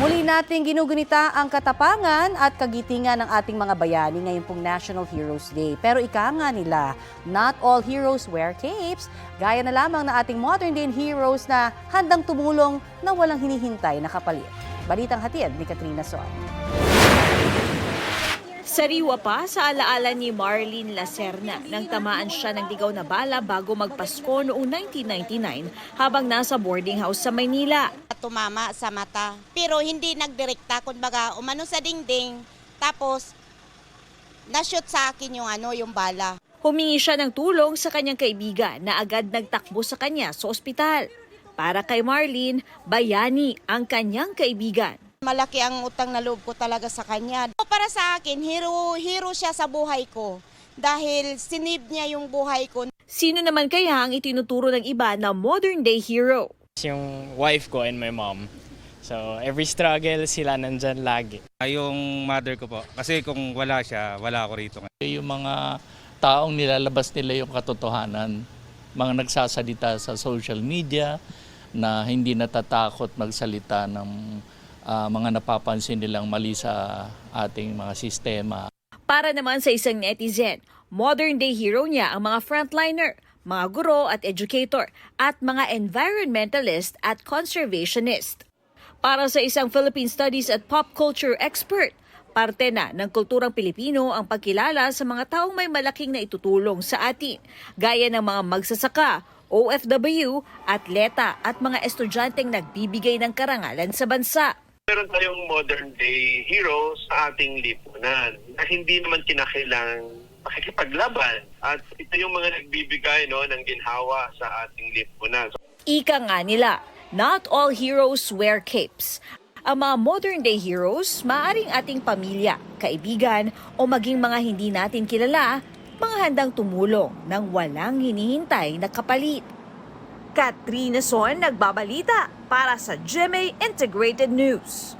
Muli nating ginugunita ang katapangan at kagitingan ng ating mga bayani ngayon pong National Heroes Day. Pero ika nga nila, not all heroes wear capes. Gaya na lamang na ating modern day heroes na handang tumulong na walang hinihintay na kapalit. Balitang hatid ni Katrina Son. Sariwa pa sa alaala ni Marlene Lacerna nang tamaan siya ng ligaw na bala bago magpasko noong 1999 habang nasa boarding house sa Maynila. Tumama sa mata, pero hindi nagdirekta, kumbaga umano sa dingding, tapos na-shoot sa akin yung bala. Humingi siya ng tulong sa kanyang kaibigan na agad nagtakbo sa kanya sa ospital. Para kay Marlene, bayani ang kanyang kaibigan. Malaki ang utang na loob ko talaga sa kanya. Para sa akin, hero siya sa buhay ko dahil sinib niya yung buhay ko. Sino naman kaya ang itinuturo ng iba na modern day hero? Yung wife ko and my mom. So every struggle sila nandyan lagi. Yung mother ko po, kasi kung wala siya, wala ako rito. Yung mga taong nilalabas nila yung katotohanan, mga nagsasalita sa social media na hindi natatakot magsalita ng mga napapansin nilang mali sa ating mga sistema. Para naman sa isang netizen, modern day hero niya ang mga frontliner, mga guro at educator, at mga environmentalist at conservationist. Para sa isang Philippine Studies at Pop Culture expert, parte na ng kulturang Pilipino ang pagkilala sa mga taong may malaking na itutulong sa atin, gaya ng mga magsasaka, OFW, atleta at mga estudyanteng nagbibigay ng karangalan sa bansa. Meron tayong modern day heroes sa ating lipunan na hindi naman kinakailangang makikipaglaban. At ito yung mga nagbibigay ng ginhawa sa ating lipunan. Ika nga nila, not all heroes wear capes. Ang mga modern day heroes, maaaring ating pamilya, kaibigan o maging mga hindi natin kilala, mga handang tumulong nang walang hinihintay na kapalit. Katrina Son nagbabalita para sa GMA Integrated News.